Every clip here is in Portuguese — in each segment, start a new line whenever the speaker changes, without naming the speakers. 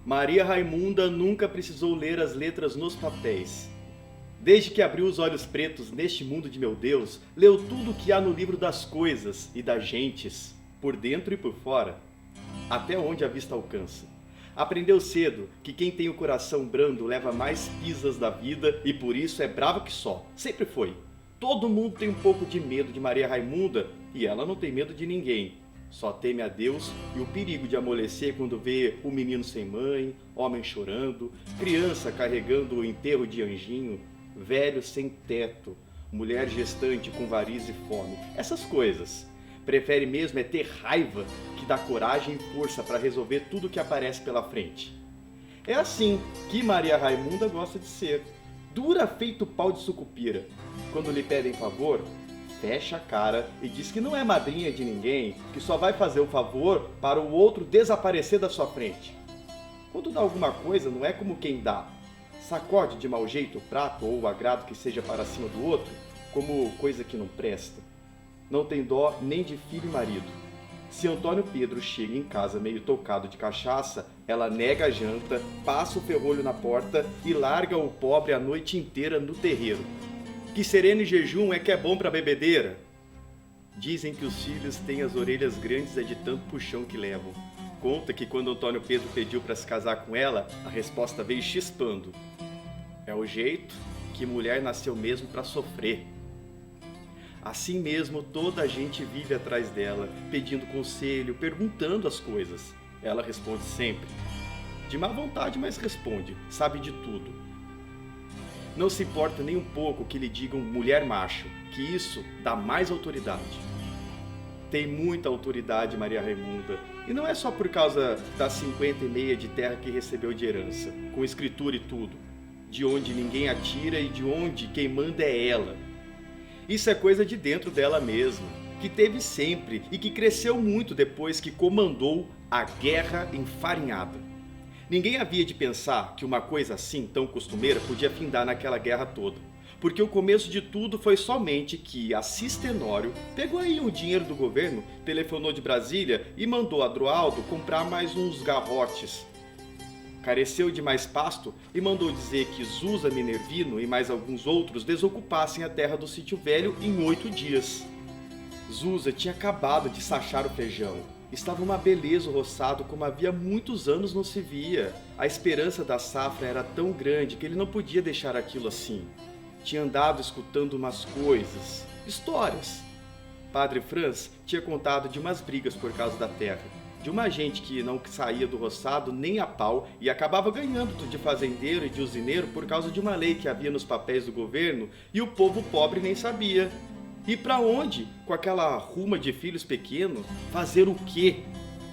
Maria Raimunda nunca precisou ler as letras nos papéis. Desde que abriu os olhos pretos neste mundo de meu Deus, leu tudo o que há no livro das coisas e das gentes, por dentro e por fora, até onde a vista alcança. Aprendeu cedo que quem tem o coração brando leva mais pisas da vida e por isso é brava que só. Sempre foi. Todo mundo tem um pouco de medo de Maria Raimunda e ela não tem medo de ninguém. Só teme a Deus e o perigo de amolecer quando vê o menino sem mãe, homem chorando, criança carregando o enterro de anjinho, velho sem teto, mulher gestante com variz e fome. Essas coisas. Prefere mesmo é ter raiva que dá coragem e força para resolver tudo que aparece pela frente. É assim que Maria Raimunda gosta de ser. Dura feito pau de sucupira. Quando lhe pedem favor, fecha a cara e diz que não é madrinha de ninguém, que só vai fazer o favor para o outro desaparecer da sua frente. Quando dá alguma coisa, não é como quem dá. Sacode de mau jeito o prato ou o agrado que seja para cima do outro, como coisa que não presta. Não tem dó nem de filho e marido. Se Antônio Pedro chega em casa meio tocado de cachaça, ela nega a janta, passa o ferrolho na porta e larga o pobre a noite inteira no terreiro. Que sereno e jejum é que é bom para bebedeira. Dizem que os filhos têm as orelhas grandes de tanto puxão que levam. Conta que quando Antônio Pedro pediu para se casar com ela, a resposta veio chispando. É o jeito que mulher nasceu mesmo para sofrer. Assim mesmo toda a gente vive atrás dela, pedindo conselho, perguntando as coisas. Ela responde sempre. De má vontade, mas responde, sabe de tudo. Não se importa nem um pouco que lhe digam mulher macho, que isso dá mais autoridade. Tem muita autoridade Maria Raimunda, e não é só por causa das 50 e meia de terra que recebeu de herança, com escritura e tudo, de onde ninguém atira e de onde quem manda é ela. Isso é coisa de dentro dela mesma, que teve sempre e que cresceu muito depois que comandou a guerra enfarinhada. Ninguém havia de pensar que uma coisa assim tão costumeira podia findar naquela guerra toda, porque o começo de tudo foi somente que Assis Tenório pegou aí um dinheiro do governo, telefonou de Brasília e mandou Adroaldo comprar mais uns garrotes. Careceu de mais pasto e mandou dizer que Zusa Minervino e mais alguns outros desocupassem a terra do sítio velho em 8 dias. Zusa tinha acabado de sachar o feijão. Estava uma beleza o roçado como havia muitos anos não se via. A esperança da safra era tão grande que ele não podia deixar aquilo assim. Tinha andado escutando umas coisas, histórias. Padre Franz tinha contado de umas brigas por causa da terra, de uma gente que não saía do roçado nem a pau e acabava ganhando de fazendeiro e de usineiro por causa de uma lei que havia nos papéis do governo e o povo pobre nem sabia. E para onde, com aquela ruma de filhos pequenos, fazer o quê?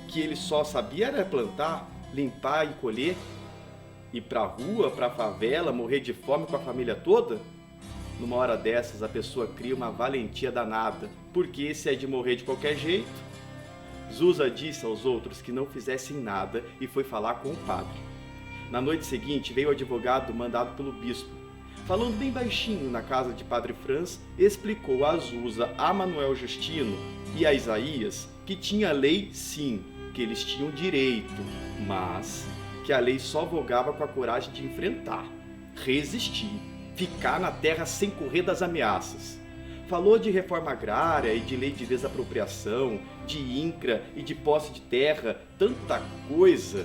Que ele só sabia era plantar, limpar e colher? Ir pra rua, pra favela, morrer de fome com a família toda? Numa hora dessas, a pessoa cria uma valentia danada, porque se é de morrer de qualquer jeito. Zusa disse aos outros que não fizessem nada e foi falar com o padre. Na noite seguinte, veio o advogado mandado pelo bispo. Falando bem baixinho na casa de Padre Franz, explicou a Zusa, a Manuel Justino e a Isaías que tinha lei sim, que eles tinham direito, mas que a lei só vogava com a coragem de enfrentar, resistir, ficar na terra sem correr das ameaças. Falou de reforma agrária e de lei de desapropriação, de INCRA e de posse de terra, tanta coisa.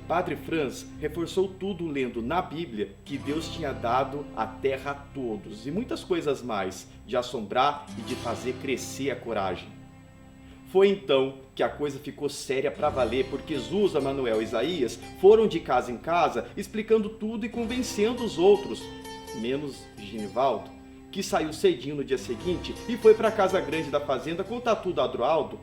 Padre Franz reforçou tudo lendo na Bíblia que Deus tinha dado a terra a todos e muitas coisas mais, de assombrar e de fazer crescer a coragem. Foi então que a coisa ficou séria para valer, porque Zusa, Manuel e Isaías foram de casa em casa explicando tudo e convencendo os outros, menos Ginivaldo, que saiu cedinho no dia seguinte e foi para a casa grande da fazenda contar tudo a Adroaldo.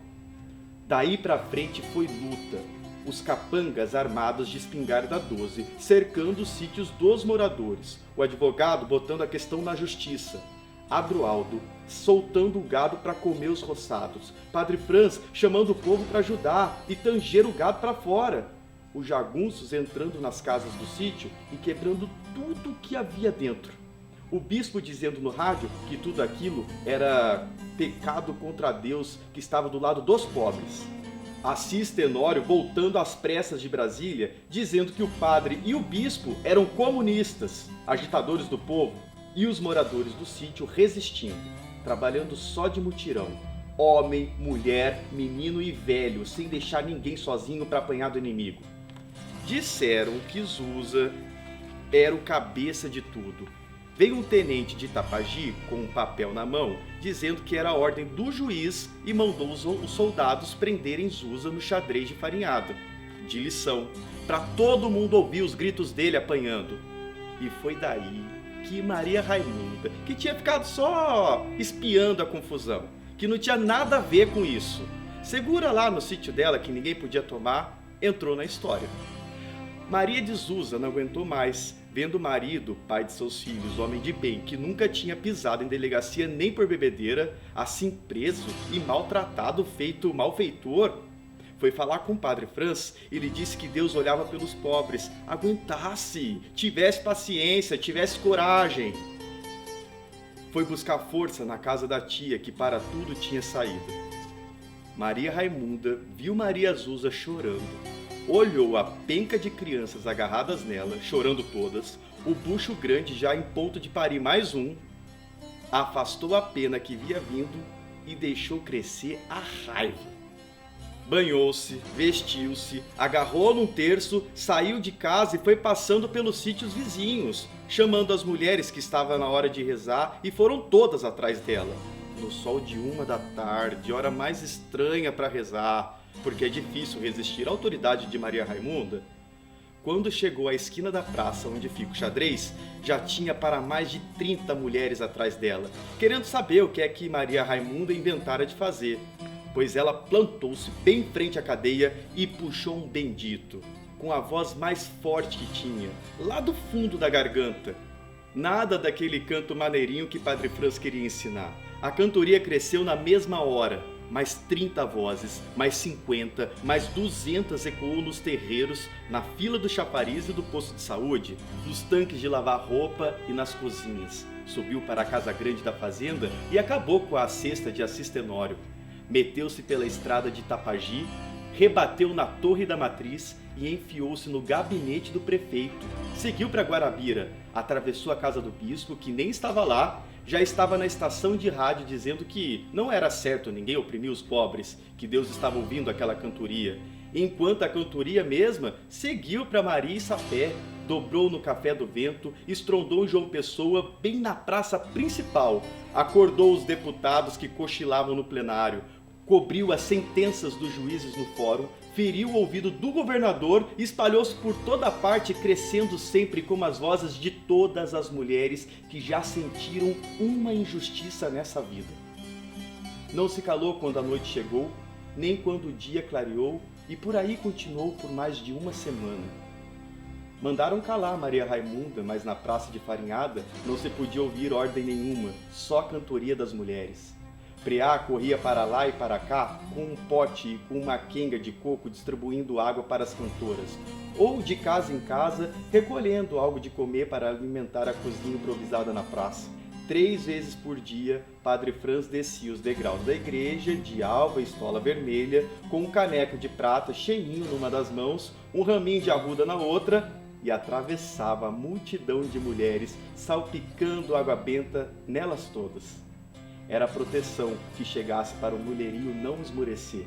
Daí para frente foi luta. Os capangas armados de espingarda 12, cercando os sítios dos moradores, o advogado botando a questão na justiça, Adroaldo soltando o gado para comer os roçados, Padre Franz chamando o povo para ajudar e tanger o gado para fora, os jagunços entrando nas casas do sítio e quebrando tudo o que havia dentro, o bispo dizendo no rádio que tudo aquilo era pecado contra Deus que estava do lado dos pobres. Assis Tenório voltando às pressas de Brasília, dizendo que o padre e o bispo eram comunistas, agitadores do povo, e os moradores do sítio resistindo, trabalhando só de mutirão. Homem, mulher, menino e velho, sem deixar ninguém sozinho para apanhar do inimigo. Disseram que Zusa era o cabeça de tudo. Veio um tenente de Itapagi com um papel na mão, dizendo que era a ordem do juiz e mandou os soldados prenderem Zusa no xadrez de farinhada, de lição, para todo mundo ouvir os gritos dele apanhando. E foi daí que Maria Raimunda, que tinha ficado só espiando a confusão, que não tinha nada a ver com isso, segura lá no sítio dela que ninguém podia tomar, entrou na história. Maria de Zusa não aguentou mais, vendo o marido, pai de seus filhos, homem de bem, que nunca tinha pisado em delegacia nem por bebedeira, assim preso e maltratado, feito malfeitor. Foi falar com o padre Franz e lhe disse que Deus olhava pelos pobres. Aguentasse, tivesse paciência, tivesse coragem. Foi buscar força na casa da tia, que para tudo tinha saído. Maria Raimunda viu Maria Zusa chorando. Olhou a penca de crianças agarradas nela, chorando todas, o bucho grande já em ponto de parir mais um, afastou a pena que via vindo e deixou crescer a raiva. Banhou-se, vestiu-se, agarrou num terço, saiu de casa e foi passando pelos sítios vizinhos, chamando as mulheres que estavam na hora de rezar e foram todas atrás dela. No sol de 1 da tarde, hora mais estranha para rezar, porque é difícil resistir à autoridade de Maria Raimunda. Quando chegou à esquina da praça onde fica o xadrez, já tinha para mais de 30 mulheres atrás dela, querendo saber o que é que Maria Raimunda inventara de fazer, pois ela plantou-se bem em frente à cadeia e puxou um bendito, com a voz mais forte que tinha, lá do fundo da garganta. Nada daquele canto maneirinho que Padre Franz queria ensinar. A cantoria cresceu na mesma hora. Mais 30 vozes, mais 50, mais 200 ecoou nos terreiros, na fila do chafariz e do posto de saúde, nos tanques de lavar roupa e nas cozinhas. Subiu para a casa grande da fazenda e acabou com a cesta de Assis Tenório. Meteu-se pela estrada de Itapagi, rebateu na Torre da Matriz e enfiou-se no gabinete do prefeito. Seguiu para Guarabira, atravessou a casa do bispo, que nem estava lá, já estava na estação de rádio dizendo que não era certo ninguém oprimir os pobres, que Deus estava ouvindo aquela cantoria. Enquanto a cantoria mesma seguiu para Maria e Sapé, dobrou no Café do Vento, estrondou em João Pessoa bem na praça principal, acordou os deputados que cochilavam no plenário, cobriu as sentenças dos juízes no fórum, feriu o ouvido do governador e espalhou-se por toda parte, crescendo sempre como as vozes de todas as mulheres que já sentiram uma injustiça nessa vida. Não se calou quando a noite chegou, nem quando o dia clareou, e por aí continuou por mais de uma semana. Mandaram calar Maria Raimunda, mas na praça de farinhada não se podia ouvir ordem nenhuma, só a cantoria das mulheres. Preá corria para lá e para cá com um pote e com uma quenga de coco distribuindo água para as cantoras, ou de casa em casa recolhendo algo de comer para alimentar a cozinha improvisada na praça. 3 vezes por dia, Padre Franz descia os degraus da igreja de alva e estola vermelha, com um caneco de prata cheinho numa das mãos, um raminho de arruda na outra, e atravessava a multidão de mulheres, salpicando água benta nelas todas. Era a proteção que chegasse para o mulherio não esmorecer.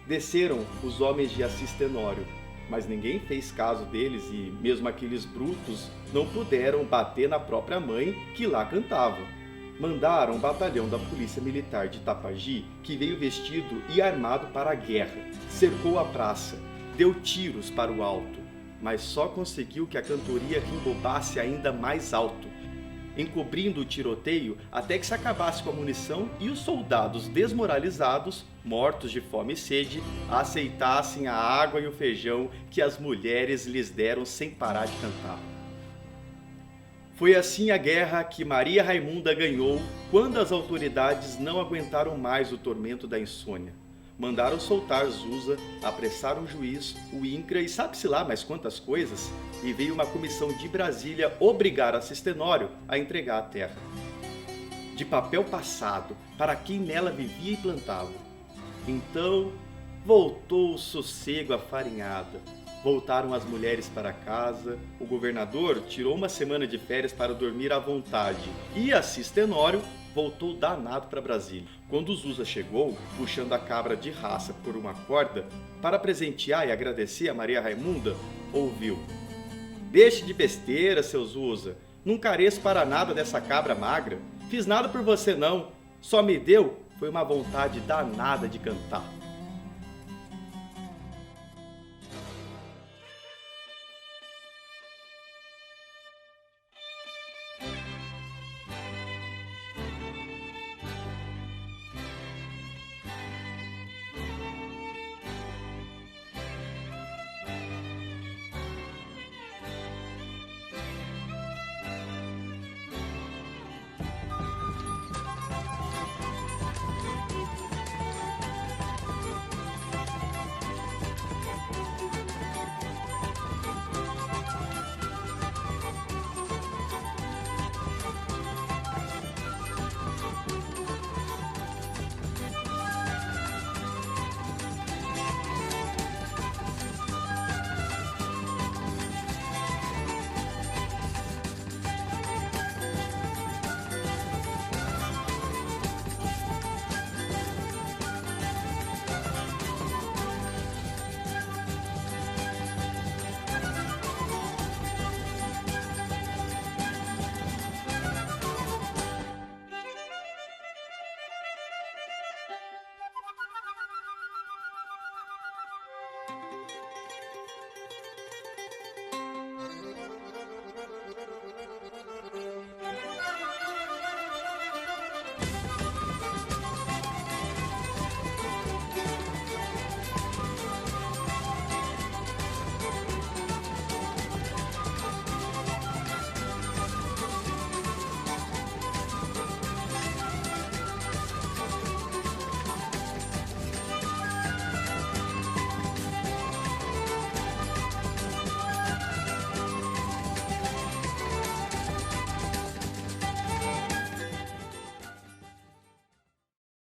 Desceram os homens de Assis Tenório, mas ninguém fez caso deles e mesmo aqueles brutos não puderam bater na própria mãe que lá cantava. Mandaram um batalhão da Polícia Militar de Itapagi, que veio vestido e armado para a guerra, cercou a praça, deu tiros para o alto, mas só conseguiu que a cantoria rimbobasse ainda mais alto, encobrindo o tiroteio até que se acabasse com a munição e os soldados desmoralizados, mortos de fome e sede, aceitassem a água e o feijão que as mulheres lhes deram sem parar de cantar. Foi assim a guerra que Maria Raimunda ganhou quando as autoridades não aguentaram mais o tormento da insônia. Mandaram soltar Zusa, apressaram o juiz, o INCRA e sabe-se lá mais quantas coisas, e veio uma comissão de Brasília obrigar Assis Tenório a entregar a terra. De papel passado, para quem nela vivia e plantava. Então, voltou o sossego afarinhada. Voltaram as mulheres para casa, o governador tirou uma semana de férias para dormir à vontade e Assis Tenório voltou danado para Brasília. Quando Zusa chegou, puxando a cabra de raça por uma corda, para presentear e agradecer a Maria Raimunda, ouviu: "Deixe de besteira, seu Zusa, não careço para nada dessa cabra magra, fiz nada por você não, só me deu foi uma vontade danada de cantar."